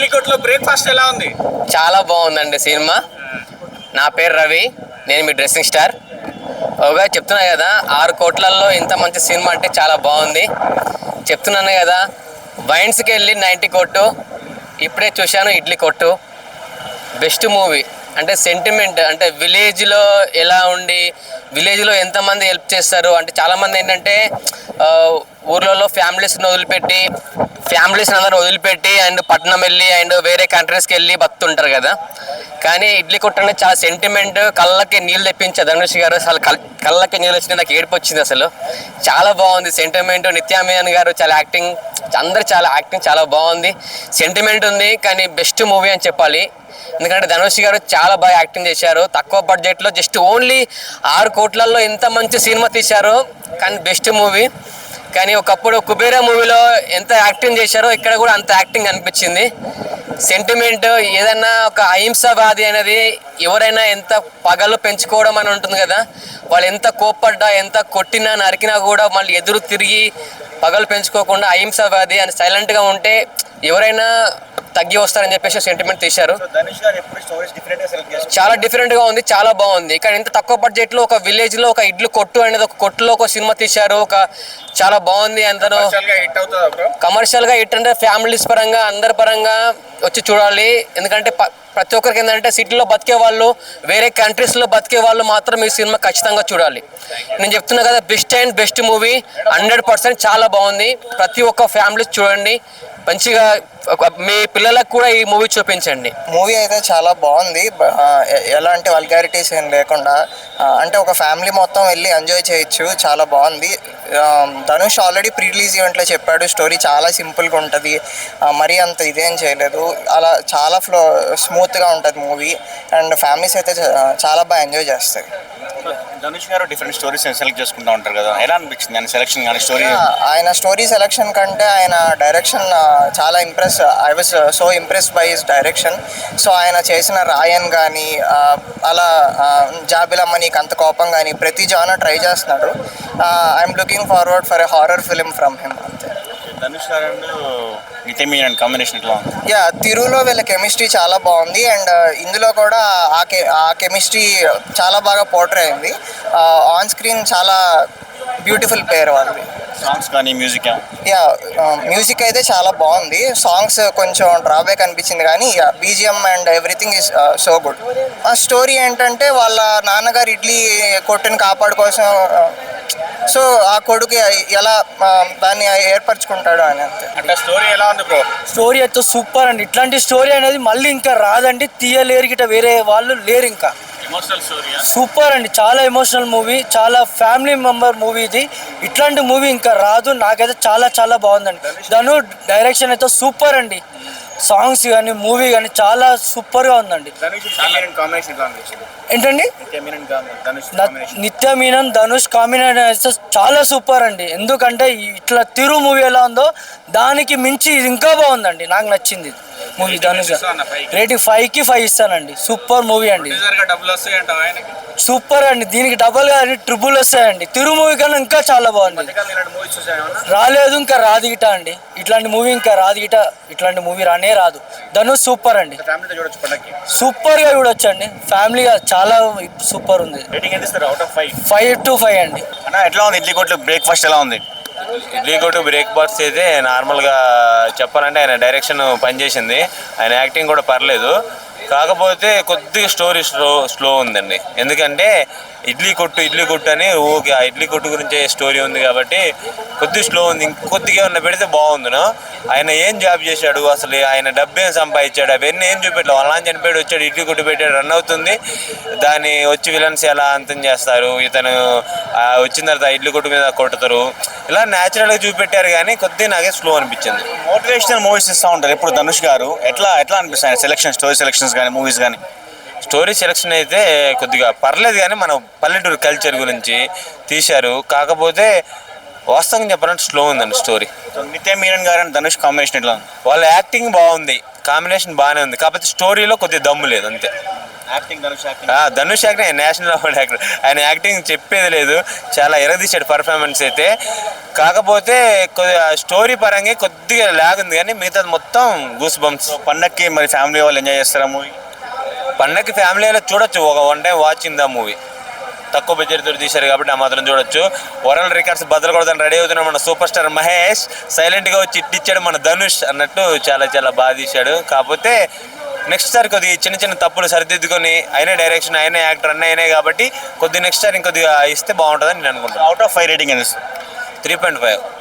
ఇడ్లీ కొట్లో బ్రేక్ఫాస్ట్ ఎలా ఉంది? చాలా బాగుందండి సినిమా. నా పేరు రవి, నేను మీ డ్రెస్సింగ్ స్టార్. ఒకగా చెప్తున్నా కదా, 6 కోట్లల్లో ఇంత మంచి సినిమా అంటే చాలా బాగుంది. చెప్తున్నాను కదా, వైన్స్కి వెళ్ళి 90 కొట్టు, ఇప్పుడే చూశాను ఇడ్లీ కొట్టు. Best movie. అంటే సెంటిమెంట్, అంటే విలేజ్లో ఎలా ఉండి విలేజ్లో ఎంతమంది హెల్ప్ చేస్తారు అంటే చాలామంది ఏంటంటే ఊర్లలో ఫ్యామిలీస్ని అందరూ వదిలిపెట్టి అండ్ పట్నం వెళ్ళి అండ్ వేరే కంట్రీస్కి వెళ్ళి బతుంటారు కదా. కానీ ఇడ్లీ కొట్టు అనేది చాలా సెంటిమెంట్. కళ్ళకి నీళ్ళు తెప్పించారు ధనుష్ గారు. అసలు కళ్ళకి నీళ్ళు వచ్చింది, నాకు ఏడుపు వచ్చింది. అసలు చాలా బాగుంది సెంటిమెంట్. నిత్యామీనన్ గారు చాలా యాక్టింగ్, అందరు చాలా యాక్టింగ్ చాలా బాగుంది. సెంటిమెంట్ ఉంది కానీ బెస్ట్ మూవీ అని చెప్పాలి. ఎందుకంటే ధనుష్ గారు చాలా బాగా యాక్టింగ్ చేశారు. తక్కువ బడ్జెట్లో జస్ట్ ఓన్లీ 6 కోట్లలో ఎంత మంచి సినిమా తీశారు. కానీ బెస్ట్ మూవీ. కానీ ఒకప్పుడు కుబేరా మూవీలో ఎంత యాక్టింగ్ చేశారో ఇక్కడ కూడా అంత యాక్టింగ్ అనిపించింది. సెంటిమెంట్ ఏదన్నా ఒక అహింసావాది అనేది ఎవరైనా ఎంత పగలు పెంచుకోవడం అని ఉంటుంది కదా, వాళ్ళు ఎంత కోప్పడ్డా ఎంత కొట్టినా నరికినా కూడా మళ్ళీ ఎదురు తిరిగి పగలు పెంచుకోకుండా అహింసావాది అని సైలెంట్గా ఉంటే ఎవరైనా తగ్గి వస్తారని చెప్పేసి సెంటిమెంట్ తీశారు. చాలా డిఫరెంట్గా ఉంది, చాలా బాగుంది. కానీ ఇంత తక్కువ బడ్జెట్లో ఒక విలేజ్లో ఒక ఇడ్లు కొట్టు అనేది ఒక కొట్టులో ఒక సినిమా తీశారు. చాలా బాగుంది. అందరూ కమర్షియల్గా హిట్ అంటే ఫ్యామిలీస్ పరంగా అందరి పరంగా వచ్చి చూడాలి. ఎందుకంటే ప్రతి ఒక్కరికి ఏంటంటే సిటీలో బతికే వాళ్ళు, వేరే కంట్రీస్లో బతికే వాళ్ళు మాత్రం ఈ సినిమా ఖచ్చితంగా చూడాలి. నేను చెప్తున్నా కదా, బెస్ట్ మూవీ 100% చాలా బాగుంది. ప్రతి ఒక్క ఫ్యామిలీ చూడండి, మంచిగా మీ పిల్లలకు కూడా ఈ మూవీ చూపించండి. మూవీ అయితే చాలా బాగుంది. ఎలాంటి వల్గారిటీస్ ఏం లేకుండా అంటే ఒక ఫ్యామిలీ మొత్తం వెళ్ళి ఎంజాయ్ చేయొచ్చు. చాలా బాగుంది. ధనుష్ ఆల్రెడీ ప్రీ రిలీజ్ ఈవెంట్లో చెప్పాడు, స్టోరీ చాలా సింపుల్గా ఉంటుంది, మరీ అంత ఇదేం చేయలేదు, అలా చాలా స్మూత్గా ఉంటుంది మూవీ. అండ్ ఫ్యామిలీస్ అయితే చాలా బాగా ఎంజాయ్ చేస్తాయి. ధనుష్ గారు డిఫరెంట్ స్టోరీస్ సెలెక్ట్ చేసుకుంటూ ఉంటారు కదా, ఎలా అనిపించింది ఆయన సెలెక్షన్ కానీ స్టోరీ? ఆయన స్టోరీ సెలెక్షన్ కంటే ఆయన డైరెక్షన్ చాలా I was so impressed by his direction. So ఆయన చేసిన రాయన్ కానీ అలా జాబిలమ్మ నీకు అంత కోపం కానీ ప్రతి జానర్ ట్రై చేస్తున్నాడు. I'm looking forward for a horror film from him. అంతే. ధనుష్ గారు నిత్యమీనన్ కాంబినేషన్ ఎట్లా ఉంది? తిరులో వీళ్ళ కెమిస్ట్రీ చాలా బాగుంది. అండ్ ఇందులో కూడా ఆ కెమిస్ట్రీ చాలా బాగా పోర్ట్రే అయింది. ఆన్ స్క్రీన్ చాలా బ్యూటిఫుల్ పేర్ వాళ్ళది. సాంగ్స్ కానీ మ్యూజిక్ అయితే చాలా బాగుంది. సాంగ్స్ కొంచెం డ్రాబ్యాక్ అనిపించింది కానీ BGM and everything is so good. ఆ స్టోరీ ఏంటంటే వాళ్ళ నాన్నగారు ఇడ్లీ కొట్టుని కాపాడు కోసం సో ఆ కొడుకు ఎలా దాన్ని ఏర్పరచుకుంటాడు అని. అంతే. అంటే స్టోరీ ఎలా ఉంది బ్రో? స్టోరీ అయితే సూపర్ అండి. ఇట్లాంటి స్టోరీ అనేది మళ్ళీ ఇంకా రాదండి, తీయలేరు గిట్ట వేరే వాళ్ళు లేరు. ఇంకా సూపర్ అండి, చాలా ఎమోషనల్ మూవీ, చాలా ఫ్యామిలీ మెంబర్ మూవీ ఇది. ఇట్లాంటి మూవీ ఇంకా రాదు. నాకైతే చాలా చాలా బాగుందండి. ధను డైరెక్షన్ అయితే సూపర్ అండి. సాంగ్స్ కానీ మూవీ కానీ చాలా సూపర్గా ఉందండి. ఏంటండి నిత్యమీనన్ ధనుష్ కాంబినేషన్ చాలా సూపర్ అండి. ఎందుకంటే ఇట్లా తిరు మూవీ ఎలా ఉందో దానికి మించి ఇది ఇంకా బాగుందండి. నాకు నచ్చింది మూవీ. ధనుష్ రేటింగ్ 5కి 5 ఇస్తానండి. సూపర్ మూవీ అండి, సూపర్ అండి. దీనికి డబల్ కానీ ట్రిపుల్ వస్తాయండి. తిరు మూవీ కన్నా ఇంకా చాలా బాగుంది. రాలేదు, ఇంకా రాదు గిట అండి. ఇట్లాంటి మూవీ ఇంకా రాదు గిట, ఇట్లాంటి మూవీ రాదు. ధనుష్ సూపర్ అండి, సూపర్గా చూడొచ్చు అండి. ఫ్యామిలీగా చాలా సూపర్ ఉంది. 5 to 5 అండి. ఎట్లా ఉంది ఇడ్లీ కొట్లు బ్రేక్ఫాస్ట్ ఎలా ఉంది? ఇడ్లీ కొట్టు బ్రేక్ఫాస్ట్ అయితే నార్మల్గా చెప్పాలంటే ఆయన డైరెక్షన్ పనిచేసింది, ఆయన యాక్టింగ్ కూడా పర్లేదు. కాకపోతే కొద్దిగా స్టోరీ స్లో ఉందండి. ఎందుకంటే ఇడ్లీ కొట్టు అని ఓకే, ఆ ఇడ్లీ కొట్టు గురించే స్టోరీ ఉంది కాబట్టి కొద్దిగా స్లో ఉంది. ఇంకొద్దిగా ఏమన్నా పెడితే బాగుందును. ఆయన ఏం జాబ్ చేశాడు, అసలు ఆయన డబ్బేం సంపాదించాడు, అవన్నీ ఏం చూపెట్టాడు. వాళ్ళ నాన్న చనిపోయాడు, వచ్చాడు, ఇడ్లీ కొట్టు పెట్టాడు, రన్ అవుతుంది. దాన్ని వచ్చి విలన్స్ ఎలా అంతం చేస్తారు, ఇతను వచ్చిన తర్వాత ఇడ్లీ కొట్టు మీద కొట్టుతారు, ఇలా న్యాచురల్గా చూపెట్టారు. కానీ కొద్దిగా నాకే స్లో అనిపించింది. మోటివేషనల్ మూవీస్ ఇస్తూ ఉంటారు ఇప్పుడు ధనుష్ గారు, ఎట్లా అనిపిస్తాయి సెలెక్షన్, స్టోరీ సెలెక్షన్స్ కానీ మూవీస్ కానీ? స్టోరీ సెలెక్షన్ అయితే కొద్దిగా పర్లేదు, కానీ మన పల్లెటూరు కల్చర్ గురించి తీశారు. కాకపోతే వాస్తవంగా చెప్పాలంటే స్లో ఉందండి స్టోరీ. నిత్యమీనన్ గారు అండ్ ధనుష్ కాంబినేషన్ ఎట్లా ఉంది? వాళ్ళ యాక్టింగ్ బాగుంది, కాంబినేషన్ బాగానే ఉంది. కాకపోతే స్టోరీలో కొద్దిగా దమ్ము లేదు, అంతే. Acting Dhanush acting Dhanush acting national award actor. ఆయన యాక్టింగ్ చెప్పేది లేదు, చాలా ఎరదీశాడు పర్ఫార్మెన్స్ అయితే. కాకపోతే స్టోరీ పరంగా కొద్దిగా లాగ్ ఉంది, కానీ మిగతాది మొత్తం గూస్ బంప్స్. పండక్కి మరి ఫ్యామిలీ వాళ్ళు ఎంజాయ్ చేస్తారా మూవీ? పండగకి ఫ్యామిలీ అయినా చూడొచ్చు, ఒక one time watching the movie. తక్కువ బడ్జెట్ తోటి తీశారు కాబట్టి ఆ మాత్రం చూడొచ్చు. వరల్డ్ రికార్డ్స్ బద్దలు కొడతాను రెడీ అవుతున్నాడు మన సూపర్ స్టార్ మహేష్. సైలెంట్గా వచ్చి ఇట్టిచ్చాడు మన ధనుష్ అన్నట్టు, చాలా చాలా బాగా తీశాడు. కాకపోతే నెక్స్ట్ సారి కొద్దిగా చిన్న చిన్న తప్పులు సరిదిద్దుకొని, అయినా డైరెక్షన్, అయినా యాక్టర్ అన్నీ అయినాయి కాబట్టి కొద్దిగా నెక్స్ట్ సారి ఇంకొద్దిగా ఇస్తే బాగుంటుందని నేను అనుకుంటున్నాను. అవుట్ ఆఫ్ 5 రేటింగ్ అని 3.5.